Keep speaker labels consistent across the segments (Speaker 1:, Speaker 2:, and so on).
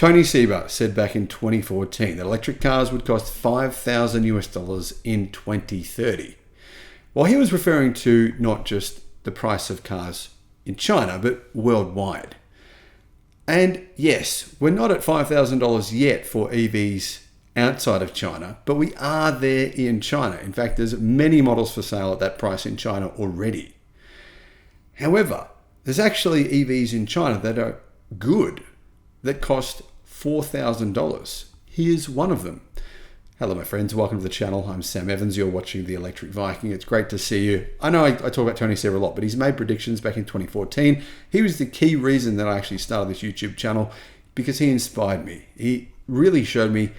Speaker 1: Tony Seba said back in 2014 that electric cars would cost $5,000 in 2030. Well, he was referring to not just the price of cars in China, but worldwide. And yes, we're not at $5,000 yet for EVs outside of China, but we are there in China. In fact, there's many models for sale at that price in China already. However, there's actually EVs in China that are good, that cost $4,000. Here's one of them. Hello, my friends. Welcome to the channel. I'm Sam Evans. You're watching the Electric Viking. It's great to see you. I know I talk about Tony Seba a lot, but he's made predictions back in 2014. He was the key reason that I actually started this YouTube channel because he inspired me. He really showed me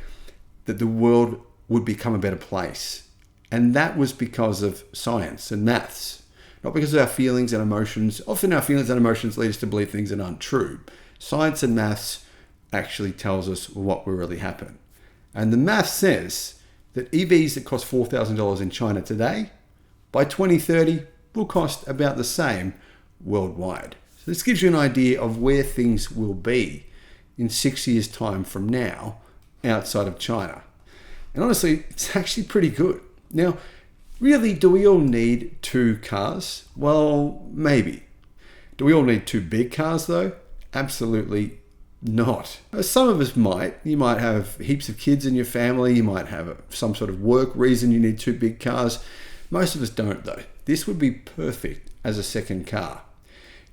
Speaker 1: that the world would become a better place. And that was because of science and maths, not because of our feelings and emotions. Often our feelings and emotions lead us to believe things that aren't true. Science and maths actually tells us what will really happen. And the math says that EVs that cost $4,000 in China today, by 2030, will cost about the same worldwide. So this gives you an idea of where things will be in 6 years' time from now outside of China. And honestly, it's actually pretty good. Now, really, do we all need two cars? Well, maybe. Do we all need two big cars though? Absolutely not. Some of us might. You might have heaps of kids in your family. You might have some sort of work reason you need two big cars. Most of us don't though. This would be perfect as a second car.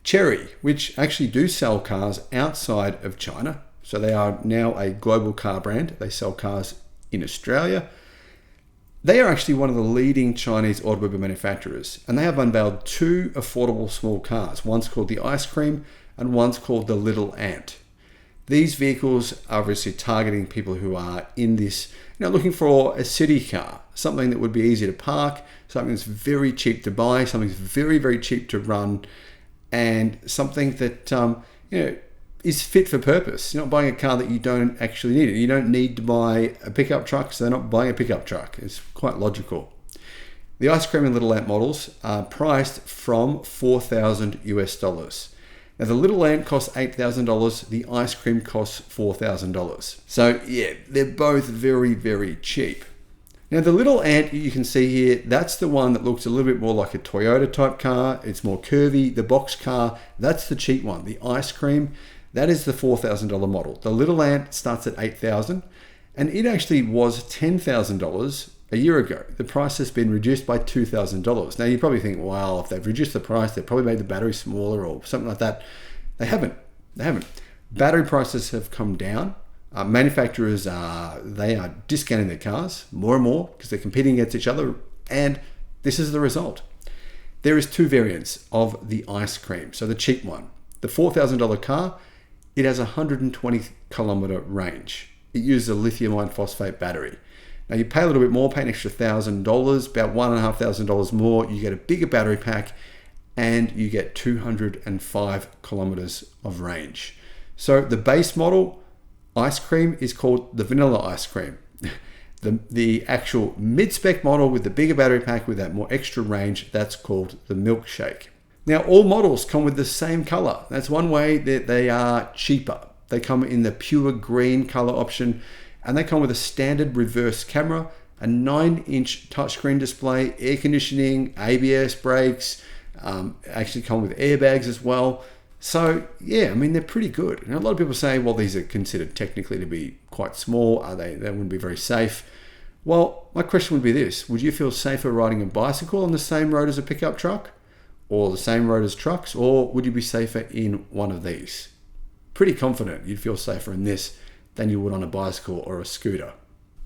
Speaker 1: Chery, which actually do sell cars outside of China, so they are now a global car brand. They sell cars in Australia. They are actually one of the leading Chinese automobile manufacturers, and they have unveiled two affordable small cars. One's called the Ice Cream and one's called the Little Ant. These vehicles are obviously targeting people who are in this, looking for a city car, something that would be easy to park, something that's very cheap to buy, something that's very, very cheap to run, and something that is fit for purpose. You're not buying a car that you don't actually need. You don't need to buy a pickup truck, so they're not buying a pickup truck. It's quite logical. The Ice Cream and Little Ant models are priced from $4,000. Now the Little Ant costs $8,000, the Ice Cream costs $4,000. So yeah, they're both very, very cheap. Now the Little Ant you can see here, that's the one that looks a little bit more like a Toyota type car. It's more curvy. The box car, that's the cheap one. The Ice Cream, that is the $4,000 model. The Little Ant starts at $8,000 and it actually was $10,000 a year ago. The price has been reduced by $2,000. Now you probably think, well, if they've reduced the price, they've probably made the battery smaller or something like that. They haven't. Battery prices have come down. Manufacturers they are discounting their cars more and more because they're competing against each other, and this is the result. There is two variants of the Ice Cream. So the cheap one, the $4,000 car, it has a 120 kilometer range. It uses a lithium iron phosphate battery. Now you pay a little bit more, pay an extra $1,000, about $1,500 more. You get a bigger battery pack and you get 205 kilometers of range. So the base model Ice Cream is called the Vanilla Ice Cream. The actual mid-spec model with the bigger battery pack with that more extra range, that's called the Milkshake. Now all models come with the same color. That's one way that they are cheaper. They come in the pure green color option, and they come with a standard reverse camera, a 9-inch touchscreen display, air conditioning, ABS brakes, actually come with airbags as well. So yeah, they're pretty good. And a lot of people say, well, these are considered technically to be quite small. They wouldn't be very safe. Well, my question would be this: would you feel safer riding a bicycle on the same road as a pickup truck, or the same road as trucks, or would you be safer in one of these? Pretty confident you'd feel safer in this than you would on a bicycle or a scooter.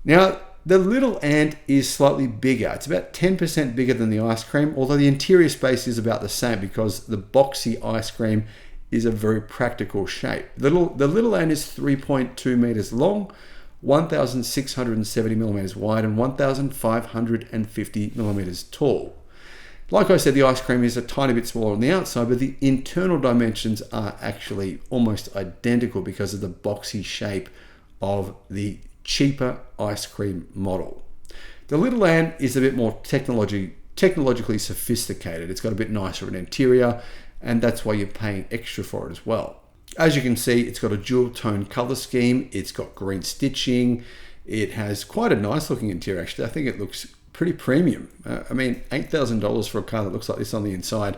Speaker 1: Now, the Little Ant is slightly bigger. It's about 10% bigger than the Ice Cream, although the interior space is about the same because the boxy Ice Cream is a very practical shape. The Little Ant is 3.2 meters long, 1,670 millimeters wide, and 1,550 millimeters tall. Like I said, the Ice Cream is a tiny bit smaller on the outside, but the internal dimensions are actually almost identical because of the boxy shape of the cheaper Ice Cream model. The Little Ant is a bit more technologically sophisticated. It's got a bit nicer of an interior, and that's why you're paying extra for it as well. As you can see, it's got a dual tone color scheme. It's got green stitching. It has quite a nice looking interior, actually. I think it looks pretty premium. I mean, $8,000 for a car that looks like this on the inside.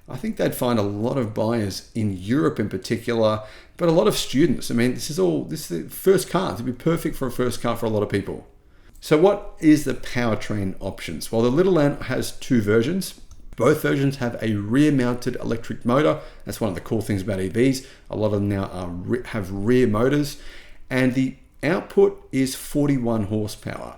Speaker 1: I think they'd find a lot of buyers in Europe in particular, but a lot of students. I mean, this is the first car. It'd be perfect for a first car for a lot of people. So what is the powertrain options? Well, the Little Ant has two versions. Both versions have a rear-mounted electric motor. That's one of the cool things about EVs. A lot of them now have rear motors, and the output is 41 horsepower.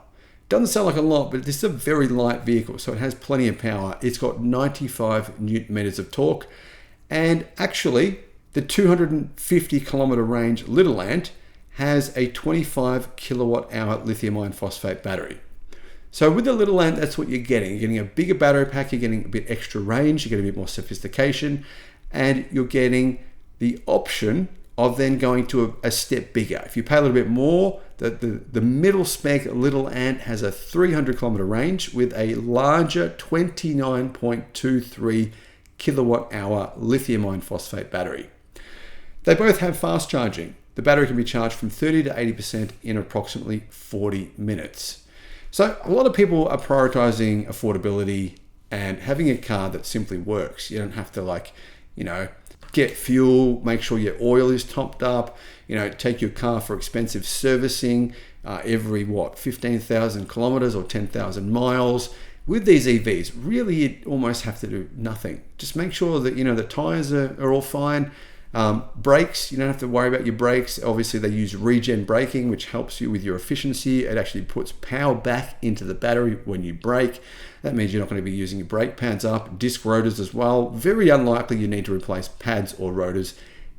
Speaker 1: Doesn't sound like a lot, but this is a very light vehicle, so it has plenty of power. It's got 95 newton meters of torque, and actually, the 250 kilometer range Little Ant has a 25 kilowatt hour lithium iron phosphate battery. So with the Little Ant, that's what you're getting. You're getting a bigger battery pack, you're getting a bit extra range, you get a bit more sophistication, and you're getting the option of then going to a step bigger. If you pay a little bit more, the middle spec Little Ant has a 300 kilometer range with a larger 29.23 kilowatt hour lithium iron phosphate battery. They both have fast charging. The battery can be charged from 30 to 80% in approximately 40 minutes. So a lot of people are prioritizing affordability and having a car that simply works. You don't have to get fuel, make sure your oil is topped up, take your car for expensive servicing every 15,000 kilometers or 10,000 miles. With these EVs, really you almost have to do nothing. Just make sure that the tires are all fine. Brakes, you don't have to worry about your brakes. Obviously they use regen braking, which helps you with your efficiency. It actually puts power back into the battery when you brake. That means you're not going to be using your brake pads up. Disc rotors as well. Very unlikely you need to replace pads or rotors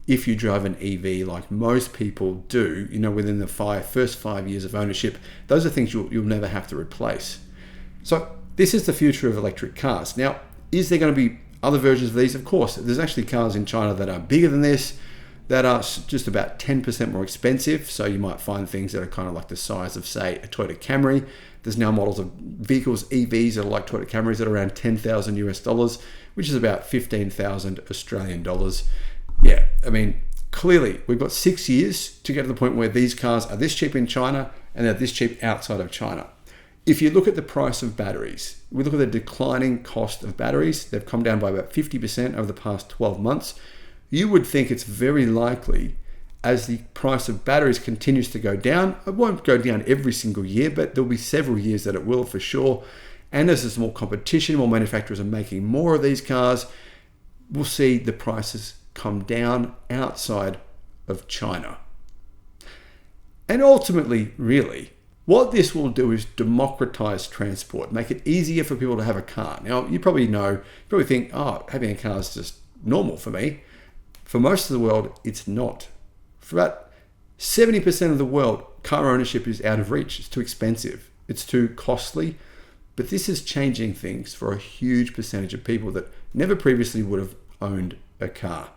Speaker 1: if you drive an EV like most people do, within the first 5 years of ownership. Those are things you'll never have to replace. So this is the future of electric cars. Now, is there going to be other versions of these? Of course, there's actually cars in China that are bigger than this, that are just about 10% more expensive. So you might find things that are kind of like the size of, say, a Toyota Camry. There's now models of vehicles, EVs, that are like Toyota Camrys that are around $10,000 US, which is about 15,000 Australian dollars. Yeah, I mean, clearly we've got 6 years to get to the point where these cars are this cheap in China and they're this cheap outside of China. If you look at the price of batteries, we look at the declining cost of batteries, they've come down by about 50% over the past 12 months. You would think it's very likely, as the price of batteries continues to go down, it won't go down every single year, but there'll be several years that it will for sure. And as there's more competition, more manufacturers are making more of these cars, we'll see the prices come down outside of China. And ultimately, really, what this will do is democratize transport, make it easier for people to have a car. Now, you probably think, having a car is just normal for me. For most of the world, it's not. For about 70% of the world, car ownership is out of reach. It's too expensive. It's too costly. But this is changing things for a huge percentage of people that never previously would have owned a car.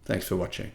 Speaker 1: Thanks for watching.